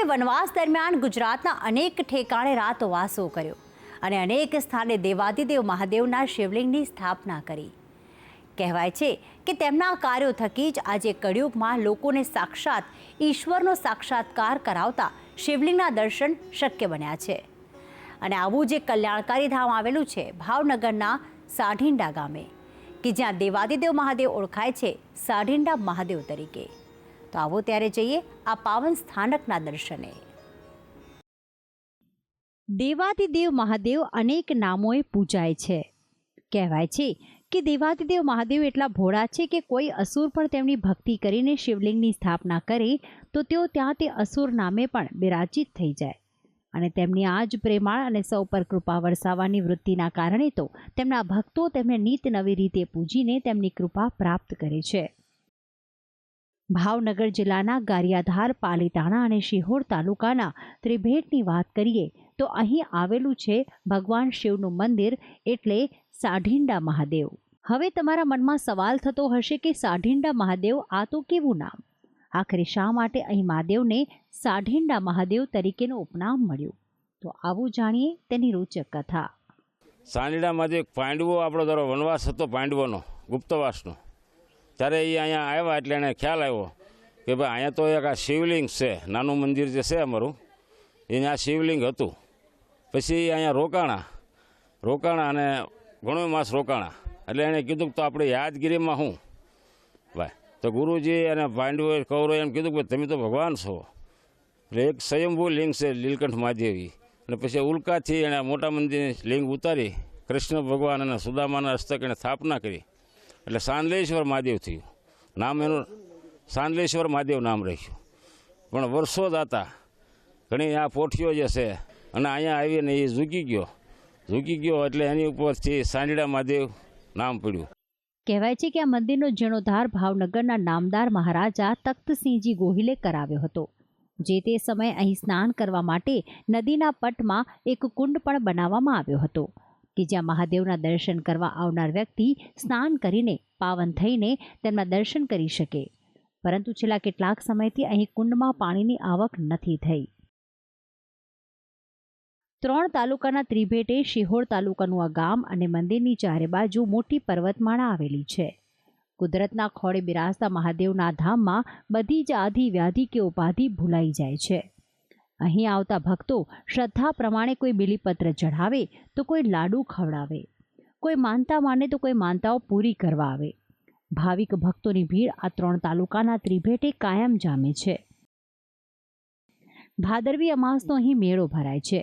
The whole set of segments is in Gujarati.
વનવાસ દરમિયાન ગુજરાતના અનેક ઠેકાણે રાતવાસો કર્યો અને અનેક સ્થાને દેવાધિદેવ મહાદેવના શિવલિંગની સ્થાપના કરી। કહેવાય છે કે તેમના કાર્યો થકી જ આજે કળિયુગમાં લોકોને સાક્ષાત ઈશ્વરનો સાક્ષાત્કાર કરાવતા શિવલિંગના દર્શન શક્ય બન્યા છે। અને આવું જે કલ્યાણકારી ધામ આવેલું છે ભાવનગરના સાઢીંડા ગામે, કે જ્યાં દેવાધિદેવ મહાદેવ ઓળખાય છે સાઢીંડા મહાદેવ તરીકે। તો આવો ત્યારે જઈએ આ પાવન સ્થાનકના દર્શને। દેવાધિદેવ મહાદેવ અનેક નામોએ પૂજાય છે। કહેવાય છે કે દેવાધિદેવ મહાદેવ એટલા ભોળા છે કે કોઈ અસુર પણ તેમની ભક્તિ કરીને શિવલિંગની સ્થાપના કરે તો તેઓ ત્યાં તે અસુર નામે પણ બિરાજિત થઈ જાય અને તેમની આ જ પ્રેમાળ અને સૌ પર કૃપા વરસાવવાની વૃત્તિના કારણે તો તેમના ભક્તો તેમને નીત નવી રીતે પૂજીને તેમની કૃપા પ્રાપ્ત કરે છે। ભાવનગર જિલ્લાના ગારિયાધાર, પાલીતાણા અને શિહોર તાલુકાના ત્રિભેટની વાત કરીએ તો અહીં આવેલું છે ભગવાન શિવનું મંદિર એટલે સાઢીંડા મહાદેવ। હવે તમારા મનમાં સવાલ થતો હશે કે સાઢીંડા મહાદેવ આ તો કેવું નામ? આખરે શા માટે અહીં મહાદેવને સાઢીંડા મહાદેવ તરીકેનું ઉપનામ મળ્યું? તો આવું જાણીએ તેની રોચક કથા। સાઢીંડા મહાદેવ પાંડવો આપણો ધારો વનવાસ હતો પાંડવોનો, ગુપ્તવાસનો, ત્યારે એ અહીંયા આવ્યા એટલે એને ખ્યાલ આવ્યો કે ભાઈ અહીંયા તો એક આ શિવલિંગ છે, નાનું મંદિર જે છે અમારું એને આ શિવલિંગ હતું। પછી અહીંયા રોકાણા અને ઘણો માસ રોકાણા એટલે એણે કીધું કે તો આપણે યાદગીરીમાં શું ભાઈ, તો ગુરુજી અને પાંડવોએ કૌરવે એમ કીધું કે તમે તો ભગવાન છો, એટલે એક સ્વયંભૂ લિંગ છે લીલકંઠ મહાદેવી, અને પછી ઉલ્કાથી એણે મોટા મંદિરની લિંગ ઉતારી કૃષ્ણ ભગવાન અને સુદામાના હસ્તક એણે સ્થાપના કરી એટલે સાંદલેશ્વર મહાદેવ થયું નામ, એનું સાંદલેશ્વર મહાદેવ નામ રાખ્યું। પણ વર્ષો દાતા ઘણી આ પોઠીઓ જે છે અને અહીંયા આવીને એ ઝૂકી ગયો એટલે એની ઉપરથી સાંઢીડા મહાદેવ નામ પડ્યું। કહેવાય છે કે આ મંદિરનો જીર્ણોદ્ધાર ભાવનગરના નામદાર મહારાજા તખ્તસિંહજી ગોહિલે કરાવ્યો હતો। જે તે સમયે અહીં સ્નાન કરવા માટે નદીના પટમાં એક કુંડ પણ બનાવવામાં આવ્યો હતો કે જ્યાં મહાદેવના દર્શન કરવા આવનાર વ્યક્તિ સ્નાન કરીને પાવન થઈને તેમના દર્શન કરી શકે। પરંતુ છેલ્લા કેટલાક સમયથી અહીં કુંડમાં પાણીની આવક નથી થઈ। 3 તાલુકાના ત્રિભેટે શિહોર તાલુકાનું આ ગામ અને મંદિરની ચારે બાજુ મોટી પર્વતમાળા આવેલી છે। કુદરતના ખોળે બિરાજતા મહાદેવના ધામમાં બધી જ આધિ વ્યાધિ કે ઉપાધિ ભૂલાઈ જાય છે। અહીં આવતા ભક્તો શ્રદ્ધા પ્રમાણે કોઈ બીલીપત્ર ચઢાવે તો કોઈ લાડુ ખવડાવે, કોઈ માનતા માને તો કોઈ માનતાઓ પૂરી કરવા આવે। ભાવિક ભક્તોની ભીડ આ 3 તાલુકાના ત્રિભેટે કાયમ જામે છે। ભાદરવી અમાસનો અહીં મેળો ભરાય છે।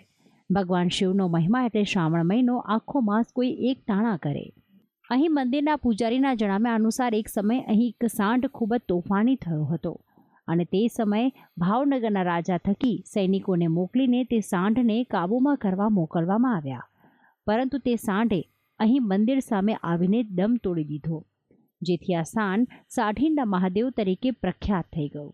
ભગવાન શિવનો મહિમા એટલે શ્રાવણ મહિનો આખો માસ કોઈ એક ટાણા કરે। અહીં મંદિરના પૂજારીના જણાવ્યા અનુસાર એક સમયે અહીં એક સાંઢ ખૂબ જ તોફાની થયો હતો અને તે સમયે ભાવનગરના રાજા થકી સૈનિકોને મોકલીને તે સાંઢને કાબૂમાં કરવા મોકલવામાં આવ્યા, પરંતુ તે સાંઢે અહીં મંદિર સામે આવીને દમ તોડી દીધો, જેથી આ સાંઢ સાઢીંડા મહાદેવ તરીકે પ્રખ્યાત થઈ ગયું।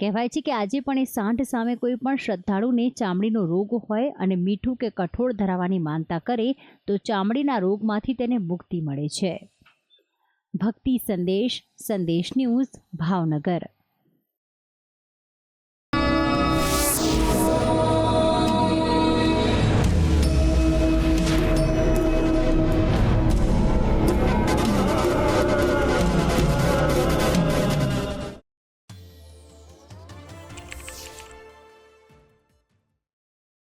કહેવાય છે કે આજે પણ એ સાંઢ સામે કોઈ પણ શ્રદ્ધાળુને ચામડીનો રોગ હોય અને મીઠું કે કઠોળ ધરાવવાની માનતા કરે તો ચામડીના રોગમાંથી તેને મુક્તિ મળે છે। ભક્તિ સંદેશ ન્યૂઝ, ભાવનગર।